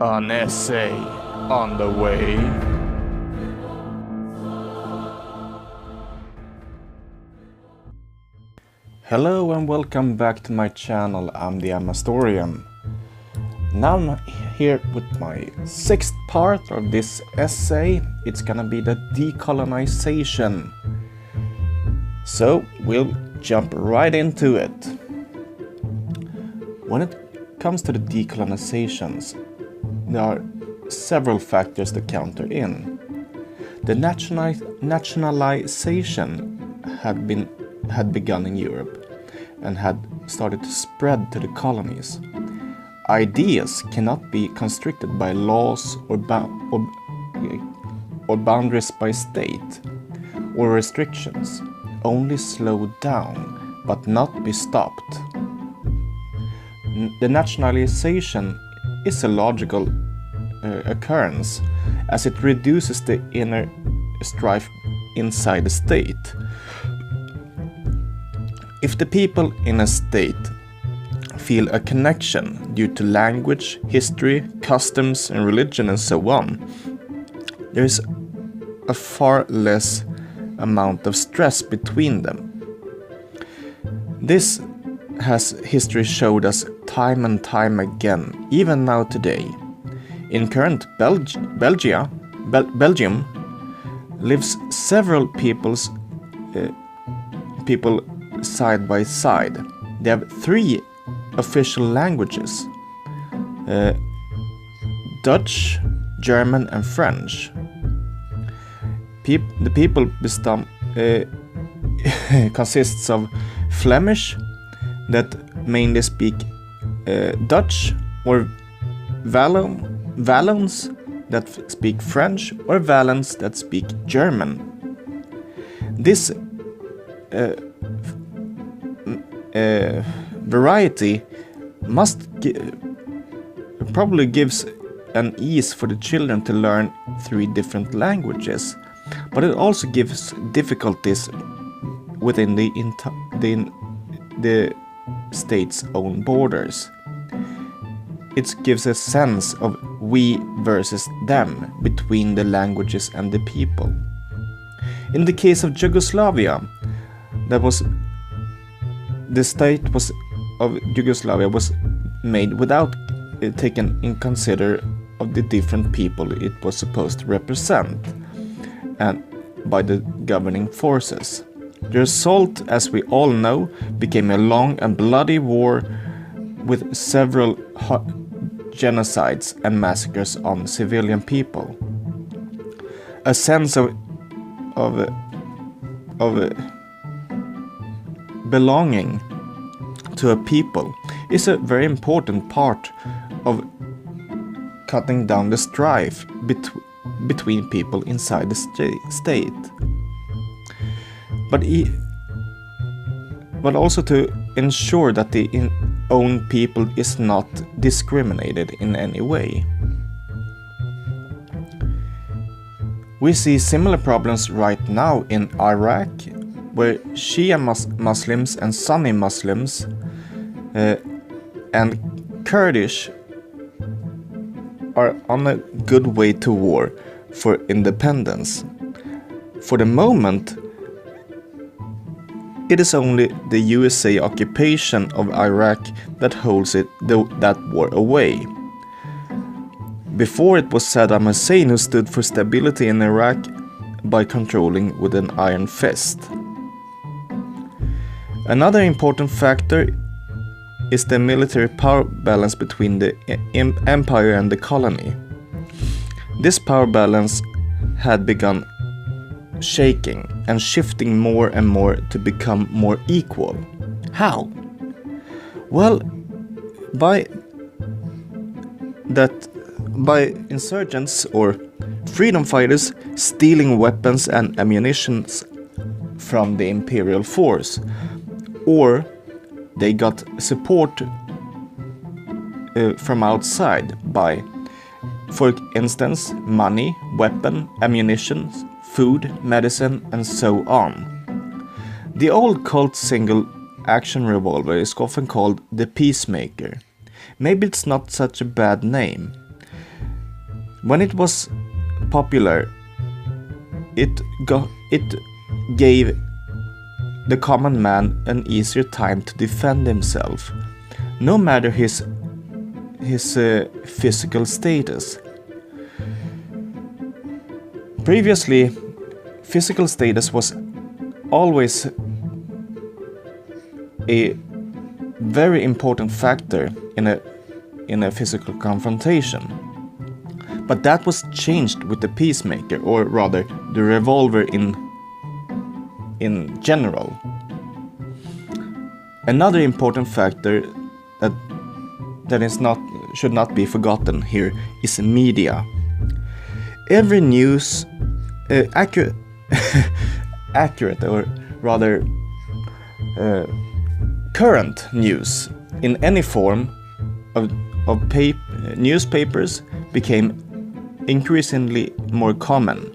An essay on the way. Hello and welcome back to my channel. I'm the Amastorian. Now I'm here with my sixth part of this essay. It's gonna be the decolonization. So we'll jump right into it. When it comes to the decolonizations, there are several factors to counter in. The nationalization had begun in Europe and had started to spread to the colonies. Ideas cannot be constricted by laws or boundaries by state or restrictions, only slowed down but not be stopped. The nationalization is a logical occurrence, as it reduces the inner strife inside the state. If the people in a state feel a connection due to language, history, customs and religion and so on, there is a far less amount of stress between them. This has history showed us time and time again, even now today. In current Belgium lives several people side by side. They have three official languages: Dutch, German and French. The people consists of Flemish, that mainly speak Dutch, or Wallons that speak French, or Wallons that speak German. This variety probably gives an ease for the children to learn three different languages, but it also gives difficulties within the state's own borders. It gives a sense of we versus them between the languages and the people. In the case of Yugoslavia, the state of Yugoslavia was made without taking in consider of the different people it was supposed to represent, and by the governing forces. The result, as we all know, became a long and bloody war with several genocides and massacres on civilian people. A sense of belonging to a people is a very important part of cutting down the strife between people inside the state. But also to ensure that the own people is not discriminated in any way. We see similar problems right now in Iraq, where Shia Muslims and Sunni Muslims and Kurdish are on a good way to war for independence. For the moment, it is only the USA occupation of Iraq that holds that war away. Before, it was Saddam Hussein who stood for stability in Iraq by controlling with an iron fist. Another important factor is the military power balance between the empire and the colony. This power balance had begun shaking and shifting more and more to become more equal. How? Well, by insurgents or freedom fighters stealing weapons and ammunition from the imperial force, or they got support from outside by, for instance, money, weapon, ammunition, food, medicine, and so on. The old Colt single-action revolver is often called the Peacemaker. Maybe it's not such a bad name. When it was popular, it gave the common man an easier time to defend himself, no matter his physical status. Previously, physical status was always a very important factor in a physical confrontation. But that was changed with the peacemaker, or rather the revolver in general. Another important factor that should not be forgotten here is media. Every news, accurate or rather current news in any form of newspapers became increasingly more common,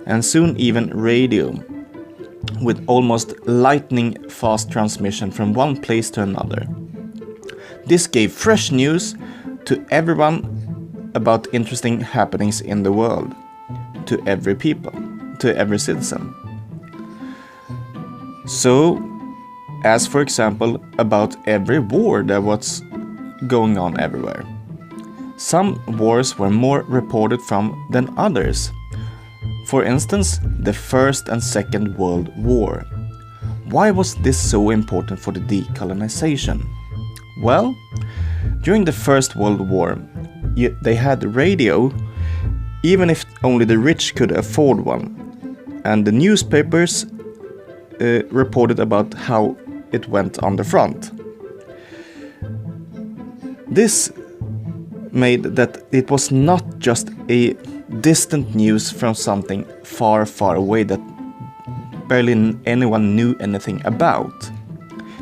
and soon even radio, with almost lightning fast transmission from one place to another. This gave fresh news to everyone about interesting happenings in the world, to every citizen. So, as for example, about every war that was going on everywhere. Some wars were more reported from than others. For instance, the First and Second World War. Why was this so important for the decolonization? Well, during the First World War, they had radio, even if only the rich could afford one, and the newspapers reported about how it went on the front. This made that it was not just a distant news from something far, far away that barely anyone knew anything about,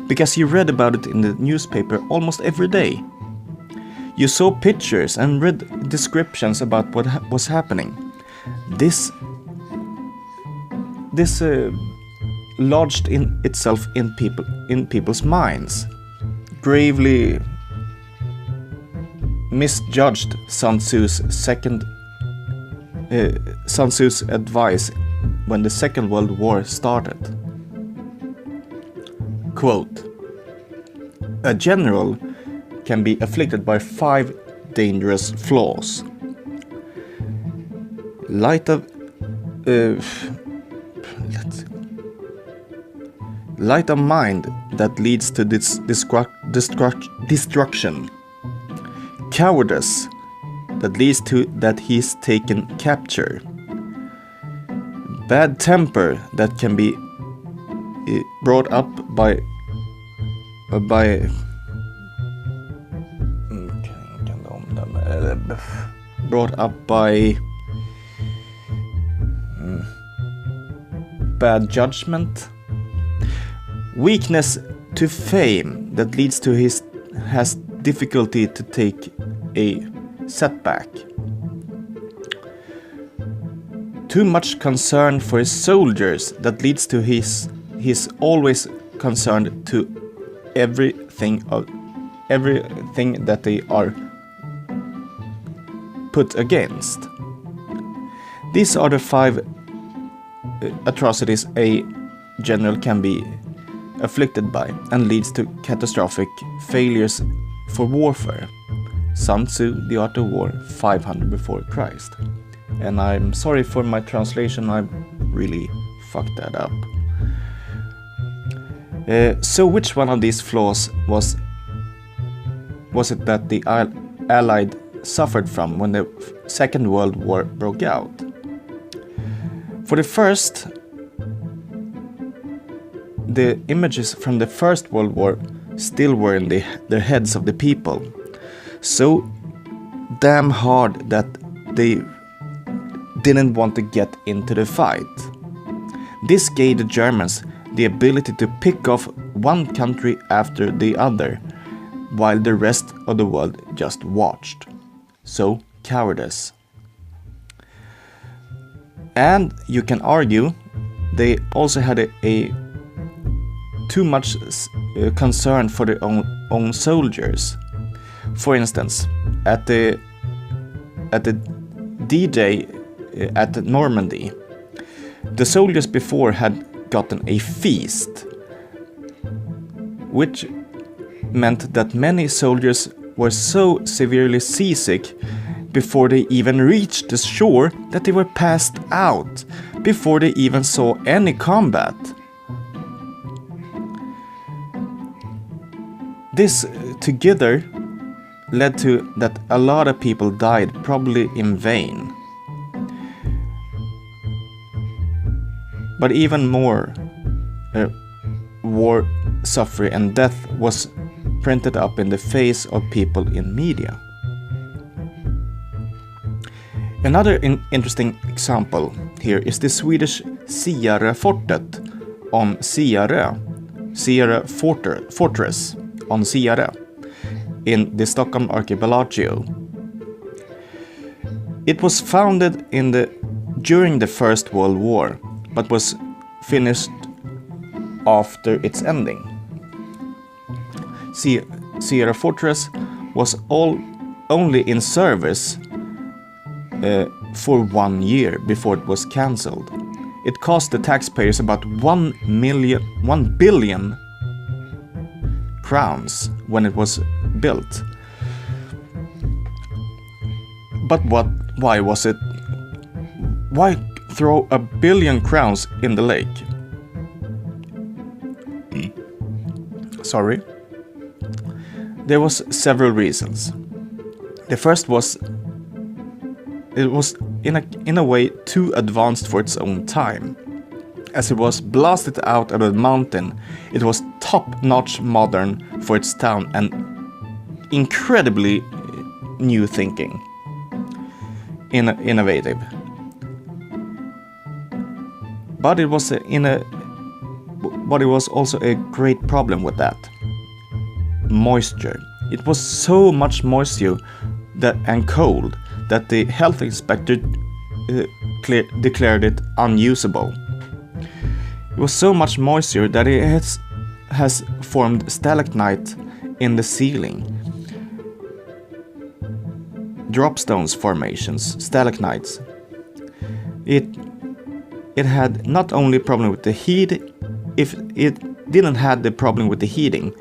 because you read about it in the newspaper almost every day. You saw pictures and read descriptions about what was happening. This lodged in itself in people's minds. Gravely misjudged Sun Tzu's advice when the Second World War started. Quote, "A general can be afflicted by 5 dangerous flaws. Light of mind that leads to destruction. Cowardice that leads to that he's taken capture. Bad temper that can be brought up by bad judgment. Weakness to fame that leads to has difficulty to take a setback. Too much concern for his soldiers that leads to he's always concerned to everything that they are put against. These are the 5 atrocities a general can be afflicted by and leads to catastrophic failures for warfare." Sun Tzu, The Art of War, 500 before Christ. And I'm sorry for my translation, I really fucked that up. So which one of these flaws was it that the Allied suffered from when the Second World War broke out? For the first, the images from the First World War still were in their heads of the people, so damn hard that they didn't want to get into the fight. This gave the Germans the ability to pick off one country after the other, while the rest of the world just watched. So, cowardice. And you can argue they also had a too much concern for their own soldiers. For instance, at the D-Day at Normandy, the soldiers before had gotten a feast, which meant that many soldiers were so severely seasick before they even reached the shore that they were passed out before they even saw any combat. This together led to that a lot of people died, probably in vain. But even more war, suffering and death was printed up in the face of people in media. Another interesting example here is the Swedish Sierra-fortet on Sierra Fortress on Sierra in the Stockholm archipelago. It was founded during the First World War, but was finished after its ending. Sierra Fortress was only in service for 1 year before it was cancelled. It cost the taxpayers about 1 billion crowns when it was built. But why was it? Why throw 1 billion crowns in the lake? Sorry. There was several reasons. The first was it was in a way too advanced for its own time. As it was blasted out of the mountain, it was top-notch modern for its town and incredibly new thinking, innovative. But it was also a great problem with that. Moisture. It was so much moisture and cold that the health inspector declared it unusable. It was so much moisture that it has formed stalagmite in the ceiling. Dropstones formations, stalagmites. It had not only a problem with the heat, if it didn't have the problem with the heating,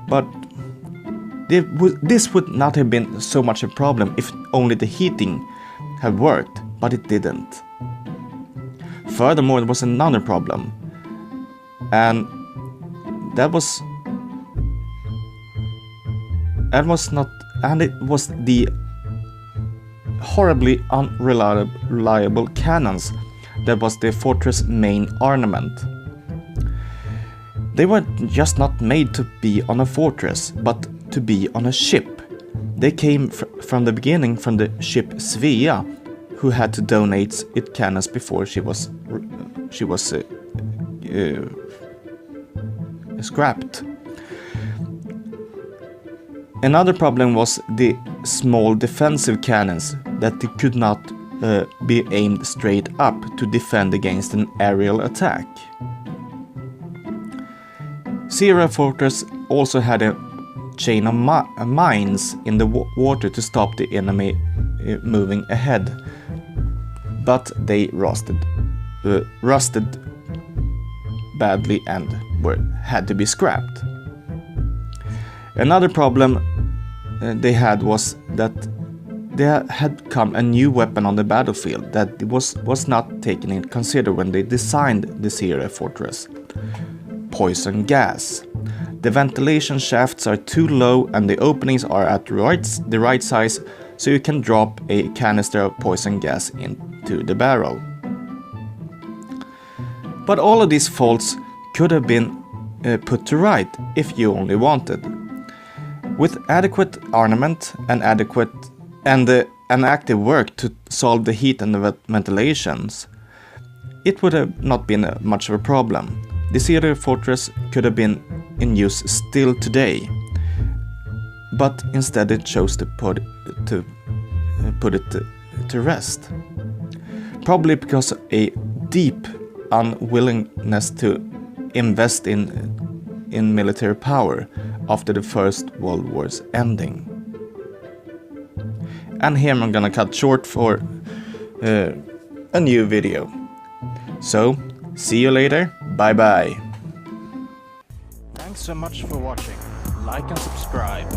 but this would not have been so much a problem if only the heating had worked, but it didn't. Furthermore, there was another problem, and it was the horribly unreliable cannons that was the fortress' main ornament. They were just not made to be on a fortress, but to be on a ship. They came from the beginning from the ship Svea, who had to donate its cannons before she was scrapped. Another problem was the small defensive cannons that they could not be aimed straight up to defend against an aerial attack. Sierra Fortress also had a chain of mines in the water to stop the enemy moving ahead, but they rusted badly and had to be scrapped. Another problem they had was that there had come a new weapon on the battlefield that was not taken into consideration when they designed the Sierra Fortress: poison gas. The ventilation shafts are too low and the openings are at the right size, so you can drop a canister of poison gas into the barrel. But all of these faults could have been put to right if you only wanted. With adequate armament and an active work to solve the heat and the ventilations, it would have not been much of a problem. The Sierra Fortress could have been in use still today, but instead it chose to put it to rest. Probably because of a deep unwillingness to invest in military power after the First World War's ending. And here I'm gonna cut short for a new video. So, see you later, bye bye. Thanks so much for watching, like and subscribe.